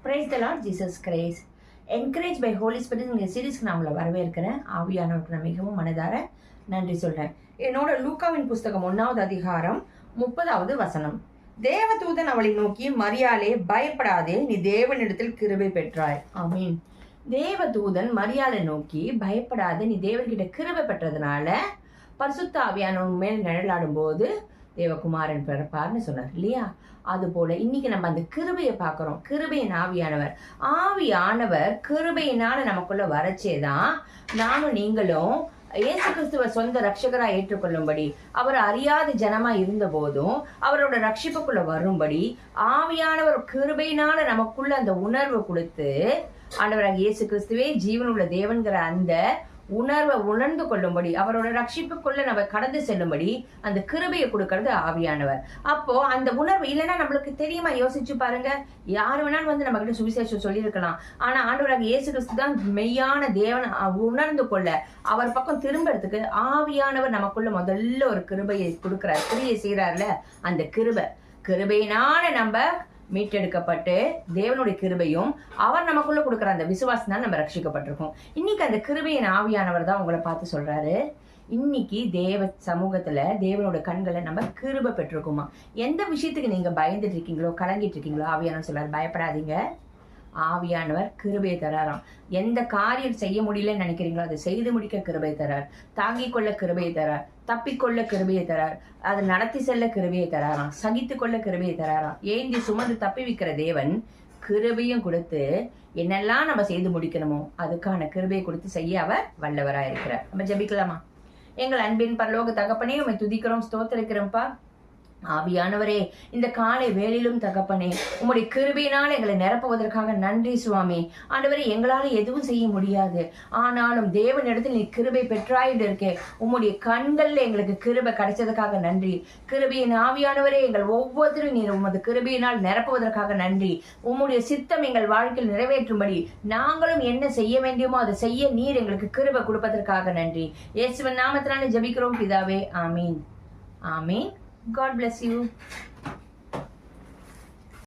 Price the Lord Jesus Christ. Encourage by Holy Spirit இந்த சீரீஸ்க்கு நான் உங்களை வரவேற்கிறேன். ஆவியானவருக்கு நான் மிகவும் மனதார நன்றி சொல்கிறேன். என்னோட லூக்காவின் புஸ்தகம் 1வது அதிகாரம் 30வது வசனம். தேவதூதன் அவளை நோக்கி, மரியாளே பயப்படாதே, நீ தேவனிடத்தில் கிருபை பெற்றாய். ஆமீன். தேவதூதன் மரியாளை நோக்கி, பயப்படாதே, நீ தேவன்கிட்ட கிருபை பெற்றதுனால பரிசுத்த ஆவியானவர் மேல் நிழலாடும் போது தேவகுமாரன் பிறப்பார்னு சொன்னார் இல்லையா? அது போல இன்னைக்கு நம்ம அந்த கிருபையை பார்க்கிறோம். கிருபையின் ஆவியானவர் கிருபையினால நமக்குள்ள வரச்சேதான் நானும் நீங்களும் இயேசு கிறிஸ்துவ சொந்த ரட்சகரா ஏற்றுக்கொள்ளும்படி, அவர் அறியாத ஜனமா இருந்த போதும் அவரோட ரட்சிப்புக்குள்ள வரும்படி ஆவியானவர் கிருபையினால நமக்குள்ள அந்த உணர்வு கொடுத்து, ஆண்டவராக இயேசு கிறிஸ்துவே ஜீவனுள்ள தேவன்கிற அந்த உணர்வை உணர்ந்து கொள்ளும்படி, அவரோட ரட்சிப்புக்குள்ள நம்ம கடந்து செல்லும்படி அந்த கிருபையை கொடுக்கறது ஆவியானவர். அப்போ அந்த உணர்வு இல்லைன்னா நம்மளுக்கு தெரியுமா? யோசிச்சு பாருங்க. யாரு வேணாலும் வந்து நம்ம கிட்ட சுவிசேஷம் சொல்லியிருக்கலாம். ஆனா ஆண்டவராக இயேசு கிறிஸ்து தான் மெய்யான தேவன் உணர்ந்து கொள்ள, அவர் பக்கம் திரும்பறதுக்கு ஆவியானவர் நமக்குள்ள முதல்ல ஒரு கிருபையை கொடுக்கிறார், கிரியை செய்யறாருல. அந்த கிருபையினால நம்ம மீட்டெடுக்கப்பட்டு தேவனுடைய கிருபையும் அவர் நமக்குள்ள கொடுக்குற அந்த விசுவாசத்தினால நம்ம ரட்சிக்கப்பட்டிருக்கோம். இன்னைக்கு அந்த கிருபையின் ஆவியானவர் தான் உங்களை பார்த்து சொல்றாரு, இன்னைக்கு தேவ சமூகத்துல தேவனோட கண்களை நம்ம கிருபை பெற்றிருக்கோமா? எந்த விஷயத்துக்கு நீங்க பயந்துட்டு இருக்கீங்களோ, கலங்கிட்டு இருக்கீங்களோ, ஆவியானவர் சொல்றாரு பயப்படாதீங்க. ஆவியானவர் கிருபையை தராராம். எந்த காரியம் செய்ய முடியலன்னு நினைக்கிறீங்களோ அதை செய்து முடிக்க கிருபையை தரார், தாங்கிக் கொள்ள கிருபையை தரார், தப்பிக்கொள்ள கிருபையை தரார், அதை நடத்தி செல்ல கிருபையை தராராம், சகித்து கொள்ள கிருபையை தராராம். ஏந்தி சுமந்து தப்பி வைக்கிற தேவன் கிருபையும் கொடுத்து என்னெல்லாம் நம்ம செய்து முடிக்கணுமோ அதுக்கான கிருபையை கொடுத்து செய்ய அவர் வல்லவராக இருக்கிறார். நம்ம ஜெபிக்கலாமா? எங்கள் அன்பின் பரலோக தகப்பனே, உம்மை துதிக்கிறோம், ஸ்தோத்திரிக்கிறோம்ப்பா. ஆவியானவரே, இந்த காலை வேளையிலும் தகப்பனே, உம்முடைய கிருபையினால் எங்களை நிரப்புவதற்காக நன்றி சுவாமி. ஆண்டவரே, எங்களால எதுவும் செய்ய முடியாது, ஆனாலும் தேவனிடத்தில் நீ கிருபை பெற்றாயிட்டு இருக்கே, உம்முடைய கண்கள்ல எங்களுக்கு கிருபை கிடைச்சதுக்காக நன்றி. கிருபையின் ஆவியானவரே, எங்கள் ஒவ்வொருத்தரும் நீர் உமது கிருபையினால் நிரப்புவதற்காக நன்றி. உம்முடைய சித்தம் எங்கள் வாழ்க்கையில் நிறைவேற்றும்படி நாங்களும் என்ன செய்ய வேண்டியமோ அதை செய்ய நீர் எங்களுக்கு கிருபை கொடுப்பதற்காக நன்றி. இயேசுவின் நாமத்தினாலே ஜெபிக்கிறோம் பிதாவே, ஆமீன். ஆமீன். God bless you.